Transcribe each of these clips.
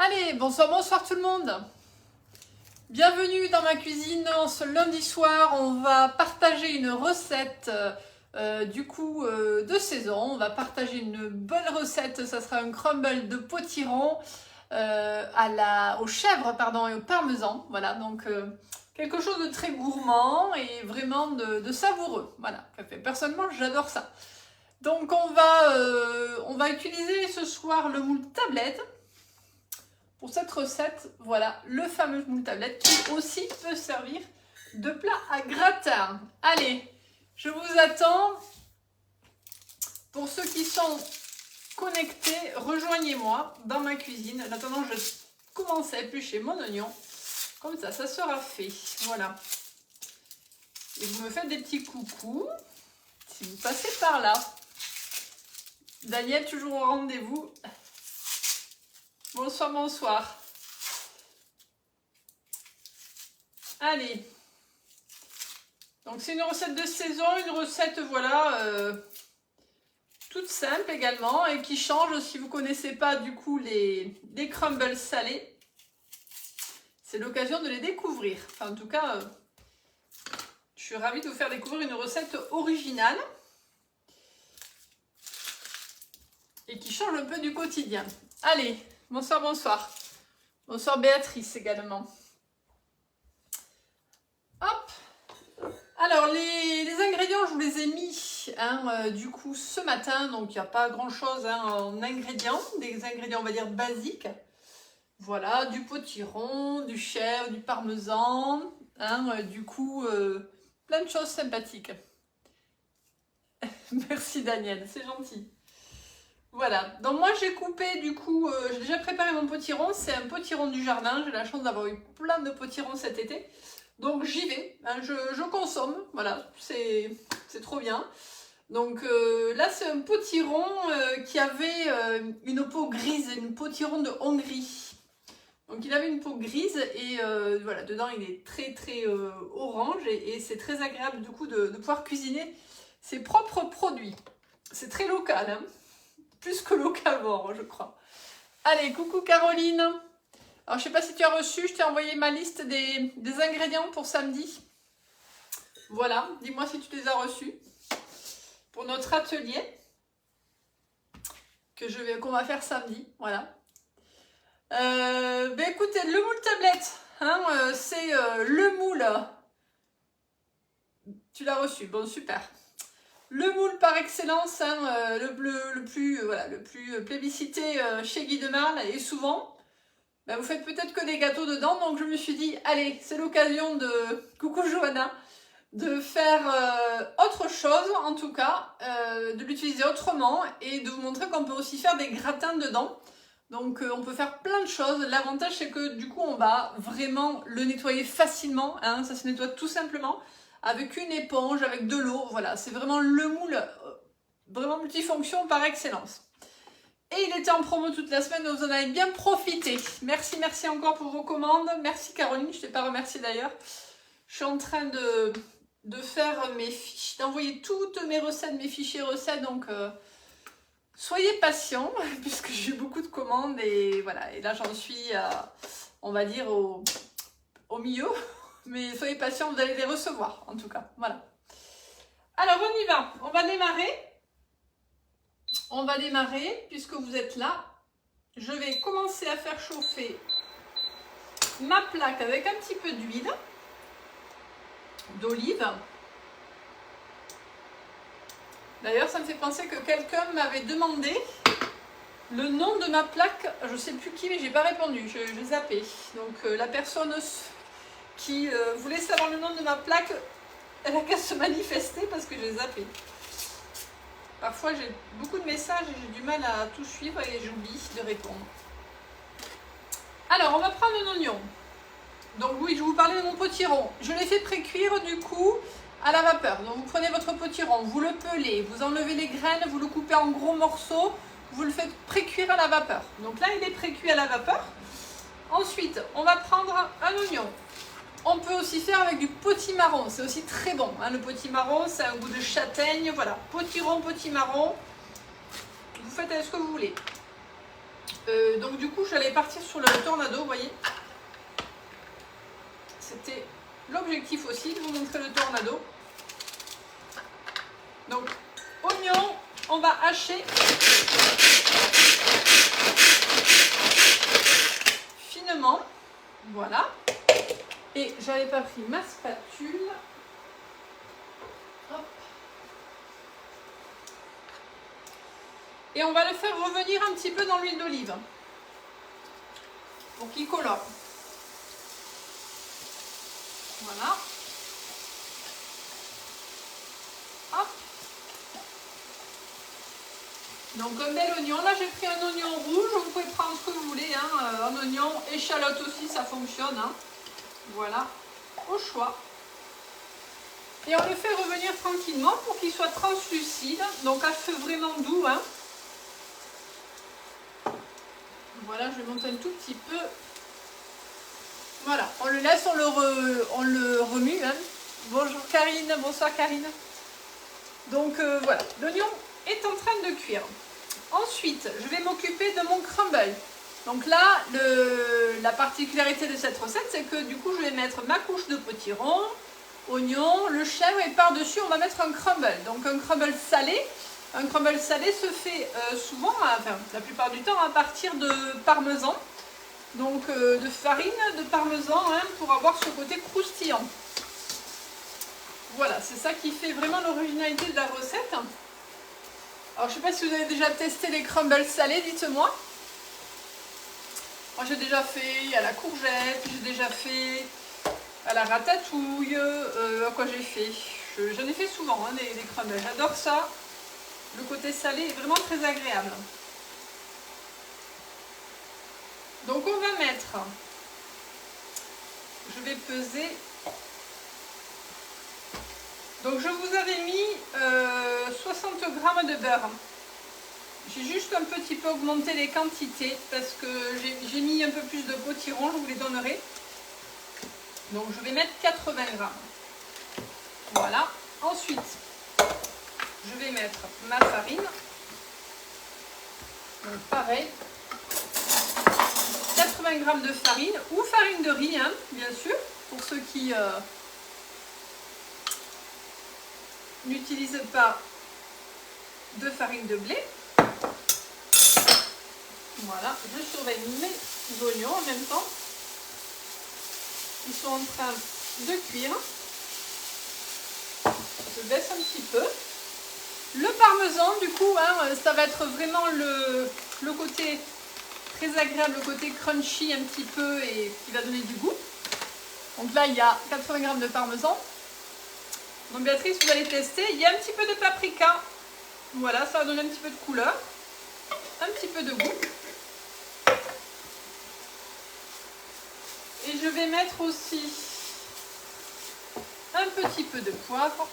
Allez, bonsoir tout le monde. Bienvenue dans ma cuisine. Ce lundi soir, on va partager une recette de saison. On va partager une bonne recette. Ça sera un crumble de potiron aux chèvres et au parmesan. Voilà, donc quelque chose de très gourmand et vraiment de savoureux. Voilà, personnellement, j'adore ça. Donc on va utiliser ce soir le moule tablette. Pour cette recette, voilà, le fameux moule tablette qui aussi peut servir de plat à gratin. Allez, je vous attends. Pour ceux qui sont connectés, rejoignez-moi dans ma cuisine. En attendant, je commence à éplucher mon oignon. Comme ça sera fait. Voilà. Et vous me faites des petits coucous si vous passez par là. Daniel, toujours au rendez-vous. Bonsoir. Allez. Donc c'est une recette de saison, une recette toute simple également et qui change si vous ne connaissez pas du coup les crumbles salés. C'est l'occasion de les découvrir. Enfin en tout cas, je suis ravie de vous faire découvrir une recette originale et qui change un peu du quotidien. Allez. Bonsoir. Bonsoir Béatrice également. Hop. Alors les ingrédients, je vous les ai mis du coup ce matin. Donc il n'y a pas grand chose en ingrédients. Des ingrédients on va dire basiques. Voilà, du potiron, du chèvre, du parmesan. Plein de choses sympathiques. Merci Daniel, c'est gentil. Voilà, donc moi j'ai coupé j'ai déjà préparé mon potiron, c'est un potiron du jardin, j'ai la chance d'avoir eu plein de potirons cet été. Donc j'y vais, je consomme, voilà, c'est trop bien. Donc là c'est un potiron qui avait une peau grise, un potiron de Hongrie. Donc il avait une peau grise et voilà, dedans il est très orange et c'est très agréable du coup de pouvoir cuisiner ses propres produits. C'est très local, hein. Plus que locavore, je crois. Allez, coucou Caroline. Alors, je sais pas si tu as reçu, je t'ai envoyé ma liste des ingrédients pour samedi. Voilà, dis-moi si tu les as reçus. Pour notre atelier qu'on va faire samedi, voilà. Écoutez, le moule tablette, c'est le moule. Tu l'as reçu, bon super. Le moule par excellence, le plus plébiscité chez Guy Demarle et souvent, vous faites peut-être que des gâteaux dedans, donc je me suis dit, allez, c'est l'occasion coucou Johanna, de faire autre chose en tout cas, de l'utiliser autrement et de vous montrer qu'on peut aussi faire des gratins dedans. Donc on peut faire plein de choses. L'avantage c'est que du coup on va vraiment le nettoyer facilement, ça se nettoie tout simplement. Avec une éponge, avec de l'eau, voilà, c'est vraiment le moule, vraiment multifonction par excellence. Et il était en promo toute la semaine, donc vous en avez bien profité. Merci encore pour vos commandes. Merci Caroline, je ne t'ai pas remercié d'ailleurs. Je suis en train de faire mes fiches, d'envoyer toutes mes recettes, mes fichiers recettes, donc soyez patients, puisque j'ai beaucoup de commandes et voilà, et là j'en suis, on va dire, au milieu. Mais soyez patients, vous allez les recevoir, en tout cas. Voilà. Alors, on y va. On va démarrer, puisque vous êtes là. Je vais commencer à faire chauffer ma plaque avec un petit peu d'huile d'olive. D'ailleurs, ça me fait penser que quelqu'un m'avait demandé le nom de ma plaque. Je ne sais plus qui, mais je n'ai pas répondu. J'ai zappé. Donc, la personne qui voulait savoir le nom de ma plaque, elle a qu'à se manifester parce que j'ai zappé. Parfois j'ai beaucoup de messages et j'ai du mal à tout suivre et j'oublie de répondre. Alors on va prendre un oignon. Donc oui, je vous parlais de mon potiron. Je l'ai fait pré-cuire du coup à la vapeur. Donc vous prenez votre potiron, vous le pelez, vous enlevez les graines, vous le coupez en gros morceaux, vous le faites pré-cuire à la vapeur. Donc là il est pré-cuit à la vapeur. Ensuite on va prendre un oignon. On peut aussi faire avec du potimarron, c'est aussi très bon. Le potimarron, c'est un goût de châtaigne. Voilà, potiron, potimarron. Vous faites avec ce que vous voulez. Donc du coup, j'allais partir sur le tornado, vous voyez. C'était l'objectif aussi, de vous montrer le tornado. Donc, oignon, on va hacher finement. Voilà. Et j'avais pas pris ma spatule. Hop. Et on va le faire revenir un petit peu dans l'huile d'olive pour qu'il colore. Voilà. Hop. Donc un bel oignon. Là j'ai pris un oignon rouge. Vous pouvez prendre ce que vous voulez. Hein. Un oignon, échalote aussi, ça fonctionne. Hein. Voilà. Au choix. Et on le fait revenir tranquillement pour qu'il soit translucide. Donc à feu vraiment doux. Hein. Voilà, je vais monter un tout petit peu. Voilà, on le laisse, on le remue. Hein. Bonjour Karine, bonsoir Karine. Donc voilà, l'oignon est en train de cuire. Ensuite, je vais m'occuper de mon crumble. Donc là, la particularité de cette recette, c'est que du coup, je vais mettre ma couche de potiron, oignon, le chèvre et par-dessus, on va mettre un crumble. Donc un crumble salé. Un crumble salé se fait souvent, enfin la plupart du temps, à partir de parmesan. Donc de farine de parmesan hein, pour avoir ce côté croustillant. Voilà, c'est ça qui fait vraiment l'originalité de la recette. Alors je ne sais pas si vous avez déjà testé les crumbles salés, dites-moi. Moi j'ai déjà fait à la courgette, j'ai déjà fait à la ratatouille, à quoi j'ai fait. J'en ai fait souvent hein, des crumbles, j'adore ça. Le côté salé est vraiment très agréable. Donc on va mettre, je vais peser, donc je vous avais mis 60 g de beurre. J'ai juste un petit peu augmenté les quantités parce que j'ai mis un peu plus de potiron, je vous les donnerai. Donc je vais mettre 80 g. Voilà. Ensuite, je vais mettre ma farine. Donc pareil. 80 g de farine ou farine de riz, hein, bien sûr, pour ceux qui n'utilisent pas de farine de blé. Voilà, je surveille mes oignons en même temps. Ils sont en train de cuire. Je baisse un petit peu. Le parmesan, du coup, hein, ça va être vraiment le côté très agréable, le côté crunchy un petit peu et qui va donner du goût. Donc là, il y a 80 g de parmesan. Donc Béatrice, vous allez tester. Il y a un petit peu de paprika. Voilà, ça va donner un petit peu de couleur. Un petit peu de goût. Et je vais mettre aussi un petit peu de poivre.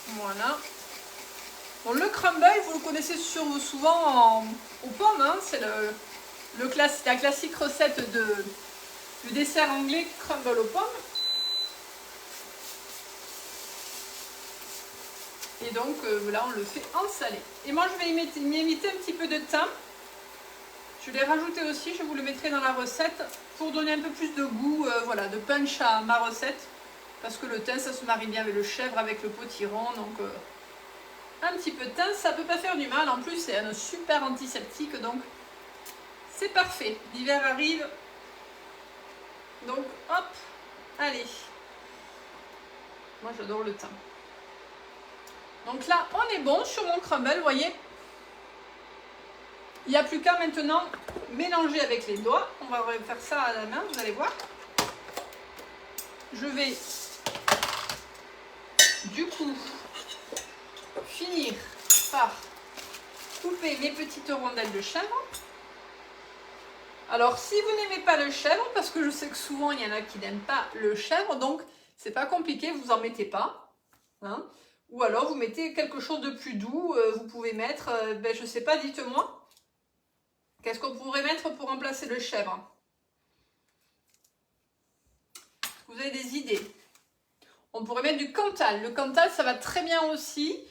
Voilà. Bon, le crumble, vous le connaissez souvent aux pommes. Hein. C'est la classique recette du dessert anglais crumble aux pommes. Et donc là, on le fait en salé. Et moi, je vais y imiter un petit peu de thym. Je l'ai rajouté aussi, je vous le mettrai dans la recette pour donner un peu plus de goût, voilà, de punch à ma recette. Parce que le thym, ça se marie bien avec le chèvre, avec le potiron. Donc un petit peu de thym, ça peut pas faire du mal. En plus, c'est un super antiseptique, donc c'est parfait. L'hiver arrive. Donc hop, allez. Moi, j'adore le thym. Donc là, on est bon sur mon crumble, vous voyez. Il n'y a plus qu'à maintenant mélanger avec les doigts. On va faire ça à la main, vous allez voir. Je vais du coup finir par couper mes petites rondelles de chèvre. Alors si vous n'aimez pas le chèvre, parce que je sais que souvent il y en a qui n'aiment pas le chèvre, donc c'est pas compliqué, vous en mettez pas. Hein. Ou alors vous mettez quelque chose de plus doux, vous pouvez mettre, je sais pas, dites-moi. Qu'est-ce qu'on pourrait mettre pour remplacer le chèvre? Vous avez des idées? On pourrait mettre du Cantal. Le Cantal, ça va très bien aussi.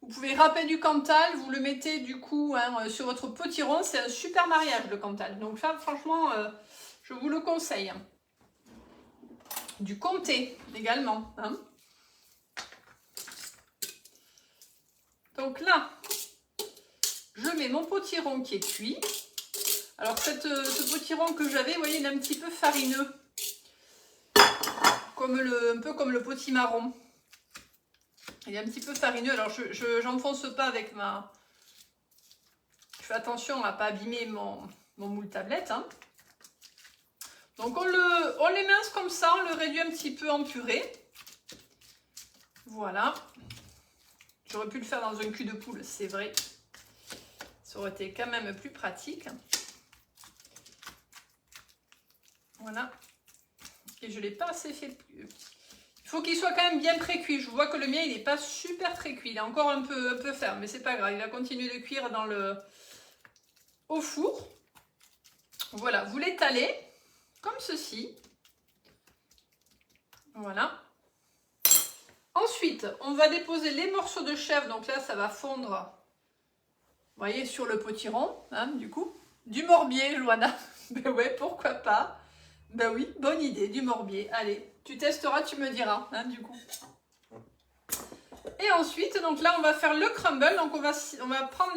Vous pouvez râper du Cantal, vous le mettez du coup hein, sur votre potiron. C'est un super mariage le Cantal. Donc ça, franchement, je vous le conseille. Du comté également. Hein. Donc là, je mets mon potiron qui est cuit. Alors ce potiron que j'avais, vous voyez, il est un petit peu farineux. Un peu comme le potimarron. Il est un petit peu farineux. Alors je n'enfonce pas avec ma... Je fais attention à ne pas abîmer mon moule tablette. Hein. Donc on l'émince comme ça, on le réduit un petit peu en purée. Voilà. J'aurais pu le faire dans un cul de poule, c'est vrai. Ça aurait été quand même plus pratique. Voilà. Et je ne l'ai pas assez fait. Il faut qu'il soit quand même bien pré-cuit. Je vois que le mien, il n'est pas super pré-cuit. Il est encore un peu ferme, mais c'est pas grave. Il va continuer de cuire au four. Voilà, vous l'étalez comme ceci. Voilà. Ensuite, on va déposer les morceaux de chèvre. Donc là, ça va fondre, vous voyez, sur le potiron, hein, du coup. Du morbier, Joanna. Ben ouais, pourquoi pas. Ben oui, bonne idée, du morbier. Allez, tu testeras, tu me diras, hein, du coup. Et ensuite, donc là, on va faire le crumble. Donc on va prendre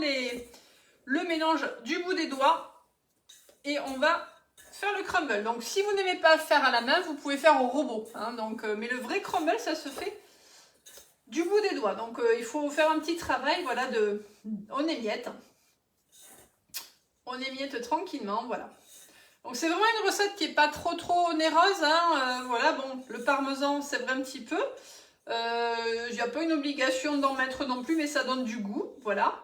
le mélange du bout des doigts et on va faire le crumble. Donc si vous n'aimez pas faire à la main, vous pouvez faire au robot. Hein, mais le vrai crumble, ça se fait du bout des doigts. Donc il faut faire un petit travail, voilà, on émiette. On émiette tranquillement, voilà. Donc c'est vraiment une recette qui n'est pas trop onéreuse. Hein, voilà, bon, le parmesan, c'est vrai un petit peu. Il n'y a pas une obligation d'en mettre non plus, mais ça donne du goût, voilà.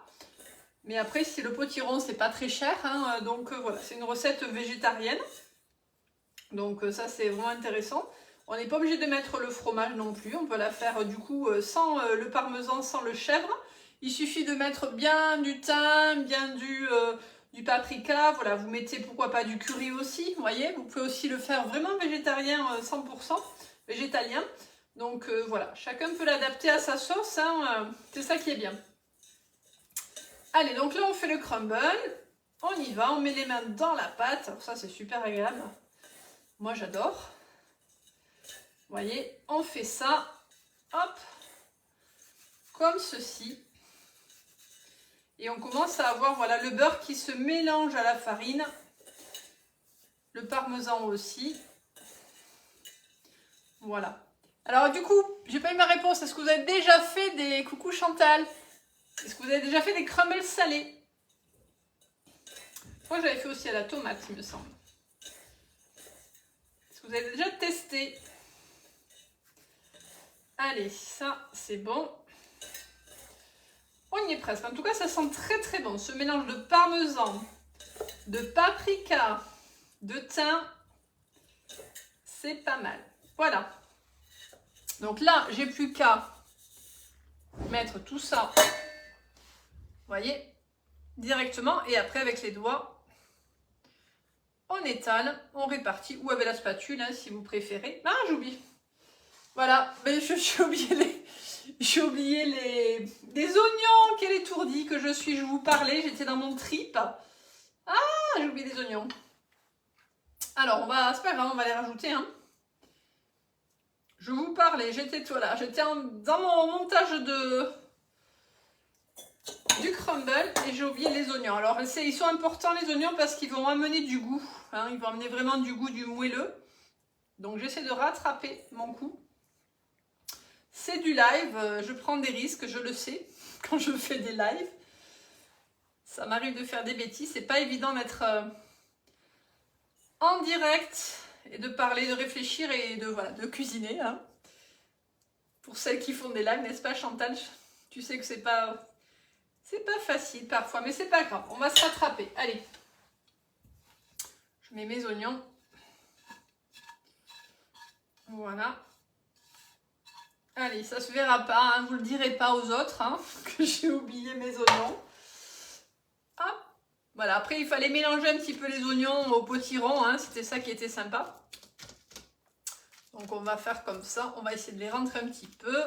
Mais après, si le potiron, c'est pas très cher, hein, donc voilà, c'est une recette végétarienne. Donc ça, c'est vraiment intéressant. On n'est pas obligé de mettre le fromage non plus. On peut la faire du coup sans le parmesan, sans le chèvre. Il suffit de mettre bien du thym, bien du paprika. Voilà, vous mettez pourquoi pas du curry aussi. Vous voyez, vous pouvez aussi le faire vraiment végétarien 100%, végétalien. Donc voilà, chacun peut l'adapter à sa sauce. Hein, c'est ça qui est bien. Allez, donc là on fait le crumble. On y va, on met les mains dans la pâte. Alors ça c'est super agréable. Moi j'adore. Vous voyez, on fait ça, hop, comme ceci. Et on commence à avoir voilà, le beurre qui se mélange à la farine. Le parmesan aussi. Voilà. Alors du coup, j'ai pas eu ma réponse. Est-ce que vous avez déjà fait des... Coucou Chantal. Est-ce que vous avez déjà fait des crumbles salés? Moi j'avais fait aussi à la tomate, il me semble. Est-ce que vous avez déjà testé? Allez, ça c'est bon. On y est presque. En tout cas, ça sent très bon. Ce mélange de parmesan, de paprika, de thym, c'est pas mal. Voilà. Donc là, j'ai plus qu'à mettre tout ça, vous voyez, directement. Et après, avec les doigts, on étale, on répartit. Ou avec la spatule, hein, si vous préférez. Ah, j'oublie. Voilà, mais j'ai oublié les oignons. Quel étourdi que je suis. Je vous parlais, j'étais dans mon trip. Ah, j'ai oublié les oignons. Alors, c'est pas grave, on va les rajouter. Hein. Je vous parlais, j'étais dans mon montage du crumble et j'ai oublié les oignons. Alors, ils sont importants les oignons parce qu'ils vont amener du goût. Hein, ils vont amener vraiment du goût, du moelleux. Donc, j'essaie de rattraper mon coup. C'est du live, je prends des risques, je le sais, quand je fais des lives. Ça m'arrive de faire des bêtises, c'est pas évident d'être en direct et de parler, de réfléchir et de cuisiner. Hein. Pour celles qui font des lives, n'est-ce pas Chantal? Tu sais que c'est pas facile parfois, mais c'est pas grave, on va se rattraper. Allez, je mets mes oignons. Voilà. Allez, ça se verra pas, hein, vous le direz pas aux autres, hein, que j'ai oublié mes oignons. Hop. Voilà, après il fallait mélanger un petit peu les oignons au potiron, hein, c'était ça qui était sympa. Donc on va faire comme ça, on va essayer de les rentrer un petit peu.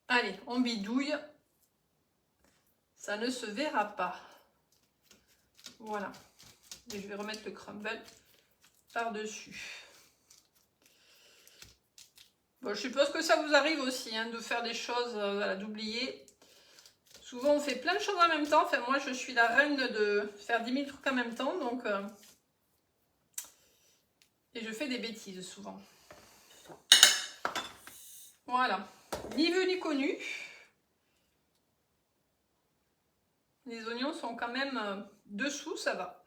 Allez, on bidouille. ça ne se verra pas. Voilà. Et je vais remettre le crumble par-dessus. Bon, je suppose que ça vous arrive aussi hein, de faire des choses, voilà, d'oublier. Souvent, on fait plein de choses en même temps. Enfin, moi, je suis la reine de faire 10 000 trucs en même temps. Donc, et je fais des bêtises souvent. Voilà. Ni vu ni connu. Les oignons sont quand même dessous, ça va.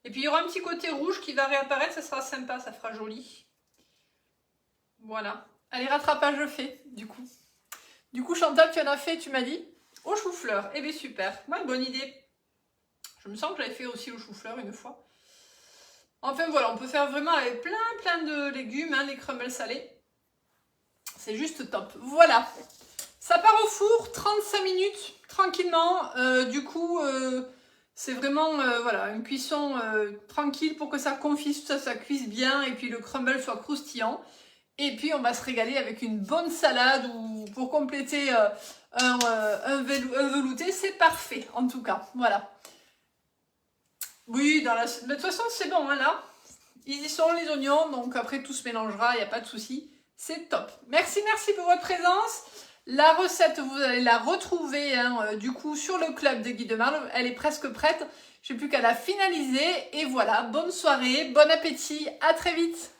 Et puis, il y aura un petit côté rouge qui va réapparaître. Ça sera sympa, ça fera joli. Voilà. Allez, rattrapage fait, du coup. Du coup, Chantal, tu en as fait, tu m'as dit, au chou-fleur. Eh bien, super. Ouais, bonne idée. Je me sens que j'avais fait aussi au chou-fleur une fois. Enfin, voilà, on peut faire vraiment avec plein de légumes, hein, les crumbles salés. C'est juste top. Voilà. Ça part au four, 35 minutes, tranquillement. Du coup, c'est vraiment voilà, une cuisson tranquille pour que ça confise, ça cuise bien et puis le crumble soit croustillant. Et puis, on va se régaler avec une bonne salade ou pour compléter un velouté. C'est parfait, en tout cas. Voilà. Oui, de toute façon, c'est bon, hein, là. Ils y sont, les oignons. Donc, après, tout se mélangera. Il n'y a pas de souci. C'est top. Merci pour votre présence. La recette, vous allez la retrouver, hein, du coup, sur le club de Guy de Marle. Elle est presque prête. Je n'ai plus qu'à la finaliser. Et voilà, bonne soirée, bon appétit. À très vite.